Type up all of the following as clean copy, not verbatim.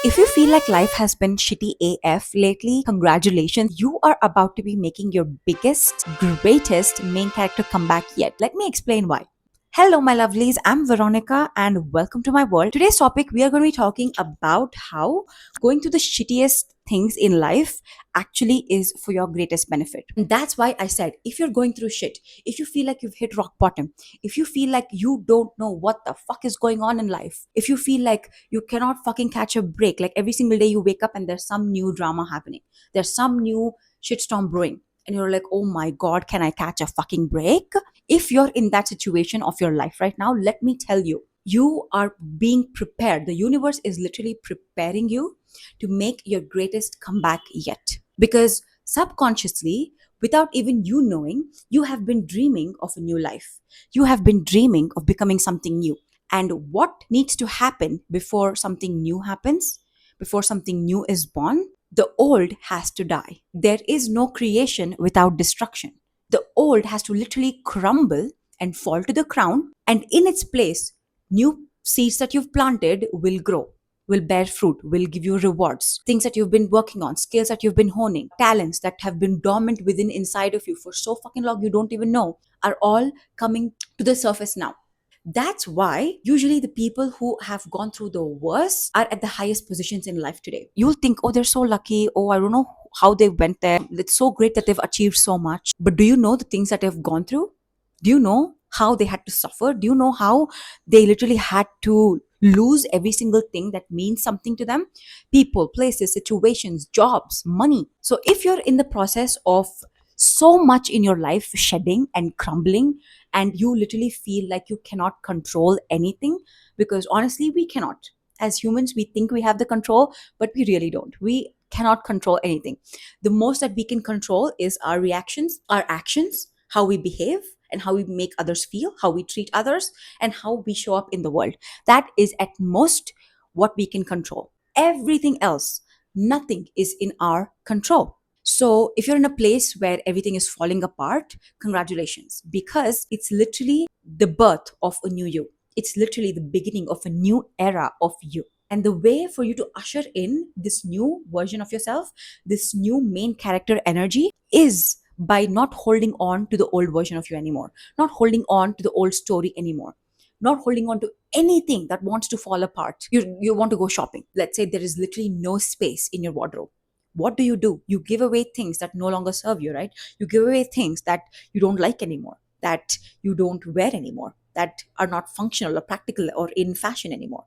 If you feel like life has been shitty AF lately, congratulations. You are about to be making your biggest, greatest main character comeback yet. Let me explain why. Hello, my lovelies. I'm Veronica and welcome to my world. Today's topic, we are going to be talking about how going through the shittiest things in life actually is for your greatest benefit. And that's why I said, if you're going through shit, if you feel like you've hit rock bottom, if you feel like you don't know what the fuck is going on in life, if you feel like you cannot fucking catch a break, like every single day you wake up and there's some new drama happening, there's some new shitstorm brewing, and you're like, oh my god, can I catch a fucking break? If you're in that situation of your life right now, let me tell you, you are being prepared. The universe is literally preparing you to make your greatest comeback yet. Because subconsciously, without even you knowing, you have been dreaming of a new life. You have been dreaming of becoming something new. And what needs to happen before something new happens, before something new is born? The old has to die. There is no creation without destruction. The old has to literally crumble and fall to the ground, and in its place, new seeds that you've planted will grow, will bear fruit, will give you rewards. Things that you've been working on, skills that you've been honing, talents that have been dormant within inside of you for so fucking long you don't even know, are all coming to the surface now. That's why usually the people who have gone through the worst are at the highest positions in life today. You'll think, oh, they're so lucky. Oh, I don't know how they went there. It's so great that they've achieved so much. But do you know the things that they've gone through? Do you know how they had to suffer? Do you know how they literally had to lose every single thing that means something to them? People, places, situations, jobs, money. So if you're in the process of so much in your life shedding and crumbling, and you literally feel like you cannot control anything, because honestly we cannot. As humans we think we have the control, but we really don't. We cannot control anything. The most that we can control is our reactions, our actions, how we behave, and how we make others feel, how we treat others, and how we show up in the world. That is at most what we can control. Everything else, nothing is in our control. So if you're in a place where everything is falling apart, congratulations, because it's literally the birth of a new you. It's literally the beginning of a new era of you. And the way for you to usher in this new version of yourself, this new main character energy, is by not holding on to the old version of you anymore, not holding on to the old story anymore, not holding on to anything that wants to fall apart. You want to go shopping. Let's say there is literally no space in your wardrobe. What do? You give away things that no longer serve you, right? You give away things that you don't like anymore, that you don't wear anymore, that are not functional or practical or in fashion anymore.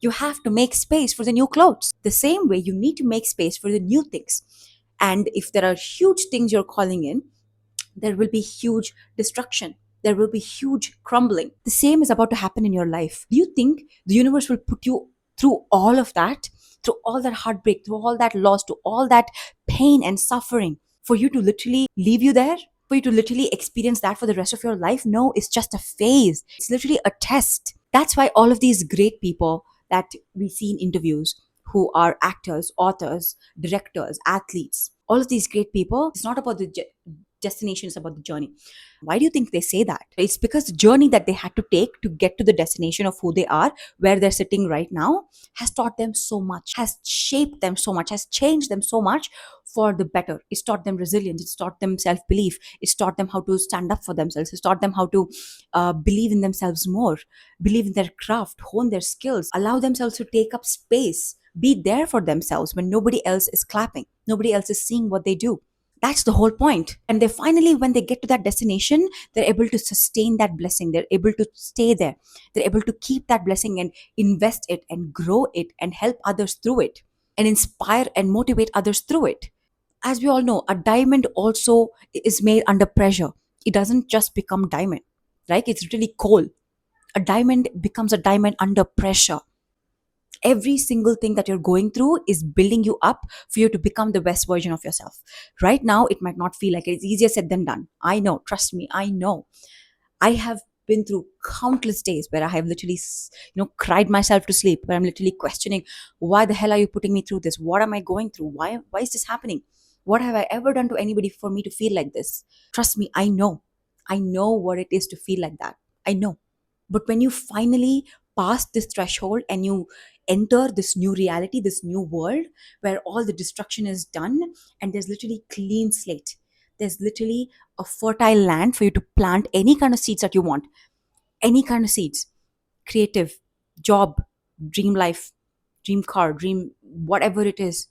You have to make space for the new clothes. The same way you need to make space for the new things. And if there are huge things you're calling in, there will be huge destruction. There will be huge crumbling. The same is about to happen in your life. Do you think the universe will put you through all of that, through all that heartbreak, through all that loss, to all that pain and suffering, for you to literally leave you there? For you to literally experience that for the rest of your life? No, it's just a phase. It's literally a test. That's why all of these great people that we see in interviews, who are actors, authors, directors, athletes, all of these great people, it's not about the destination, is about the journey. Why do you think they say that? It's because the journey that they had to take to get to the destination of who they are, where they're sitting right now, has taught them so much, has shaped them so much, has changed them so much for the better. It's taught them resilience, it's taught them self-belief, it's taught them how to stand up for themselves, it's taught them how to believe in themselves more, believe in their craft, hone their skills, allow themselves to take up space, be there for themselves when nobody else is clapping, nobody else is seeing what they do. That's the whole point. And they finally, when they get to that destination, they're able to sustain that blessing. They're able to stay there. They're able to keep that blessing and invest it and grow it and help others through it and inspire and motivate others through it. As we all know, a diamond also is made under pressure. It doesn't just become diamond, right? It's really coal. A diamond becomes a diamond under pressure. Every single thing that you're going through is building you up for you to become the best version of yourself. Right now it might not feel like it. It's easier said than done. I know, trust me, I know. I have been through countless days where I have literally cried myself to sleep, where I'm literally questioning, why the hell are you putting me through this? What am I going through? Why is this happening? What have I ever done to anybody for me to feel like this? Trust me, I know what it is to feel like that. I know. But when you finally pass this threshold and you enter this new reality, this new world where all the destruction is done and there's literally clean slate. There's literally a fertile land for you to plant any kind of seeds that you want, any kind of seeds, creative, job, dream life, dream car, dream whatever it is.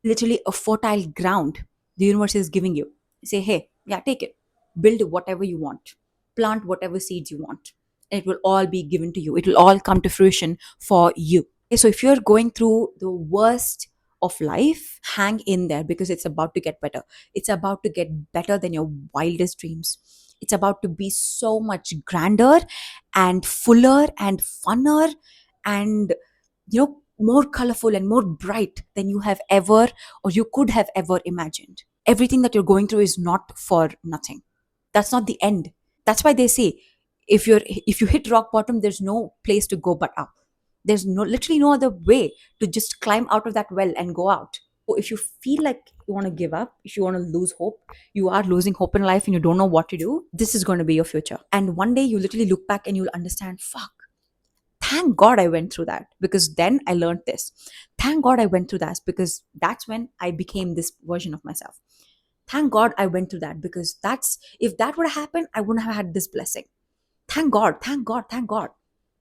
Literally a fertile ground the universe is giving you. Say, hey, yeah, take it. Build whatever you want. Plant whatever seeds you want. And it will all be given to you. It will all come to fruition for you. Okay, so if you're going through the worst of life, hang in there because it's about to get better. It's about to get better than your wildest dreams. It's about to be so much grander and fuller and funner and more colorful and more bright than you have ever or you could have ever imagined. Everything that you're going through is not for nothing. That's not the end. That's why they say if you hit rock bottom, there's no place to go but up. There's literally no other way to just climb out of that well and go out. So if you feel like you want to give up, if you want to lose hope, you are losing hope in life and you don't know what to do, this is going to be your future. And one day you literally look back and you'll understand, fuck, thank God I went through that because then I learned this. Thank God I went through that because that's when I became this version of myself. Thank God I went through that because that's if that would have happened, I wouldn't have had this blessing. Thank God, thank God, thank God.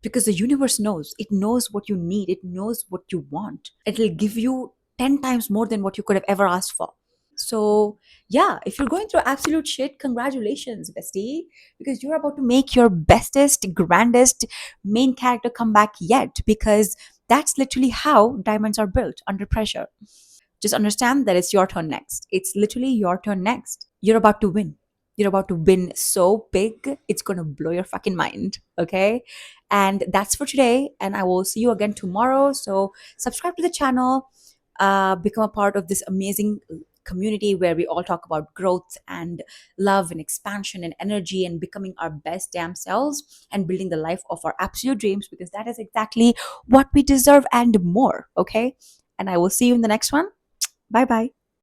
Because the universe knows. It knows what you need. It knows what you want. It'll give you 10 times more than what you could have ever asked for. So, yeah, if you're going through absolute shit, congratulations, bestie, because you're about to make your bestest, grandest main character comeback yet, because that's literally how diamonds are built under pressure. Just understand that it's your turn next. It's literally your turn next. You're about to win. You're about to win so big, it's going to blow your fucking mind. Okay. And that's for today. And I will see you again tomorrow. So subscribe to the channel, become a part of this amazing community where we all talk about growth and love and expansion and energy and becoming our best damn selves and building the life of our absolute dreams because that is exactly what we deserve and more. Okay. And I will see you in the next one. Bye bye.